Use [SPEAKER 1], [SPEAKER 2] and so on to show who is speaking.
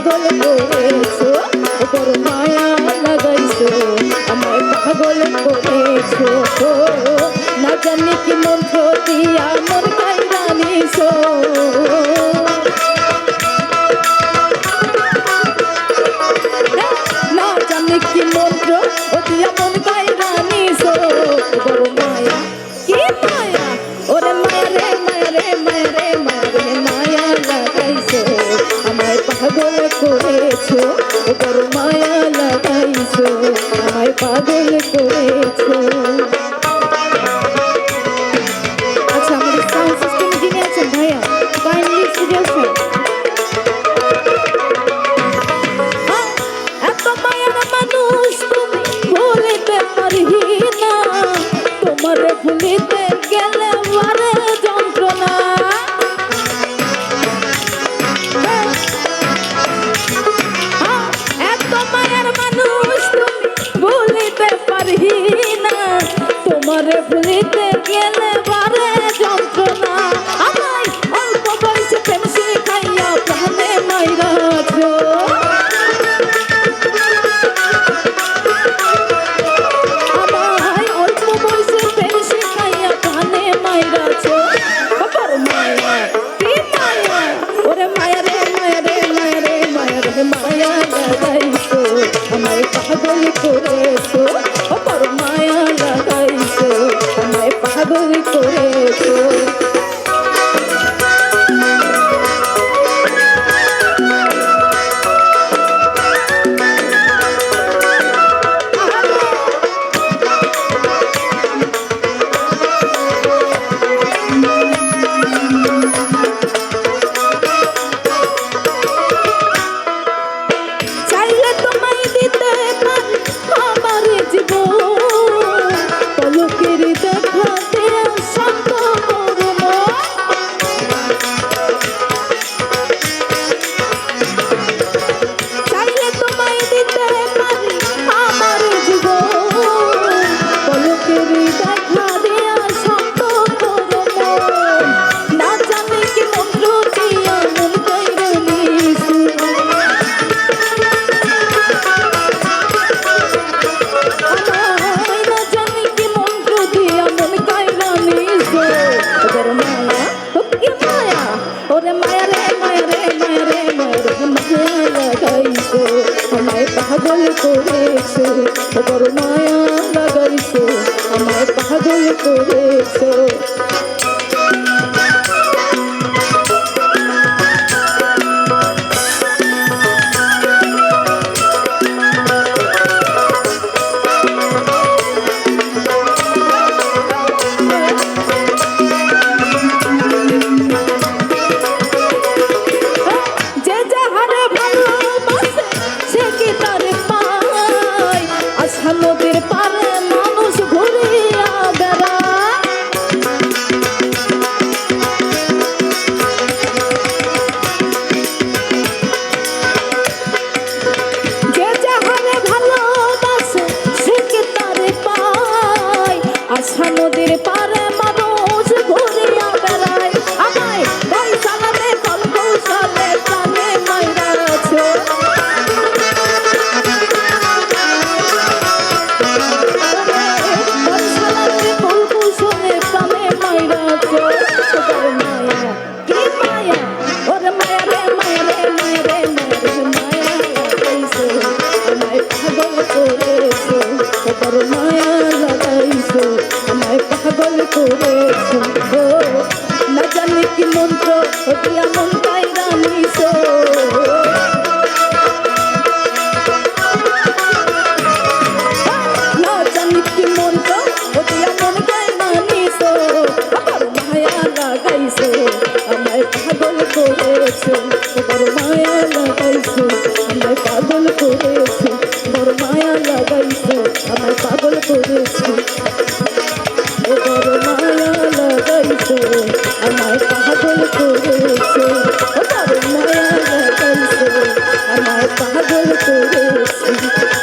[SPEAKER 1] পাগল করেছো, বড় মায়া লাগাইছো, আমায় পাগল করেছো। না জানি কি মন্ত্র দিয়া মন কাইরা নিছো, না জানি কি মন্ত্র দিয়া মন কাইরা নিছো, বড় মায়া কি মায়া, ওরে মায়া রে মায়া রে মায়া রে মায়া রে মায়া লাগাইছো, আমায় পাগল করেছো, বড় মায়া লাগাইছো, আমায় পাগল করেছো। আচ্ছা, আমাদের সাউন্ড সিস্টেম যিনি আছেন ভাইয়া, কাইন্ডলি স্টুডিও স্যার। এত মায়ার মানুষ তুমি ভুলিতে পারবি না, তোমারে ভুলিতে গেলে মারে যন্ত্রণা। এত মায়ার মানুষ তুমি ভুলিতে পারবি না, তোমারে ভুলিতে গেলে মারে যন্ত্রণা। আমায় অল্প বয়সে প্রেম শিখাইয়া প্রাণে মাইরাছো, আমায় অল্প বয়সে প্রেম শিখাইয়া প্রাণে মাইরাছো, বড় মায়া কি মায়া, ওরে মায়া রে মায়া রে মায়া রে মায়া রে মায়া লাগাইছো, আমায় পাগল করেছো, বড় মায়া লাগাইছো, আমায় পাগল করেছো। চাইলে তোমায় দিতে পারি আমার জীবন, পলকের দেখাতে শান্ত করব। চাইলে তোমায় দিতে পারি আমার জীবন, পলকের দেখা দিয়া শান্ত করব। না জানি কি মন্ত্র দিয়া মন কাইরা নিছো, আমায় না জানি কি মন্ত্র দিয়া মন কাইরা নিছো, বড় মায়া কি মায়া, ওরে মায়া রে মায়া রে মায়া রে মায়া রে মায়া লাগাইছো, আমায় পাগল করেছো, বড় মায়া লাগাইছো, আমায় পাগল করেছো। যে যাহারে ভালোবাসে সে কি তারে পায়, আশা নদীর পারে মানুষ ঘুরিয়া বেড়ায়। যে যাহারে ভালোবাসে সে কি তারে পায়, আশা নদীর পারে মানুষ ঘুরিয়া বেড়ায়। আমায় গাই চালাতে কল কৌশলে প্রাণে মাইরাছো, গাই চালাতে কল কৌশলে প্রাণে মাইরাছো, বড় মায়া কি মায়া, ওরে মায়া রে মায়া রে মায়া রে মায়া রে মায়া লাগাইছো, আমায় পাগল করেছো, বড় মায়া লাগাইছো, আমায় পাগল করেছো। না জানি কি মন্ত্র দিয়া মন কাইরা নিছো, না জানি কি মন্ত্র দিয়া মন কাইরা নিছো, বড় মায়া লাগাইছো, আমায় পাগল করেছো, বড় মায়া লাগাইছো, আমায় পাগল করেছো, বড় মায়া লাগাইছো, আমায় পাগল করেছো, বড় মায়া লাগাইছো, আমায় পাগল করেছো, বড় মায়া লাগাইছো, আমায় পাগল করেছো।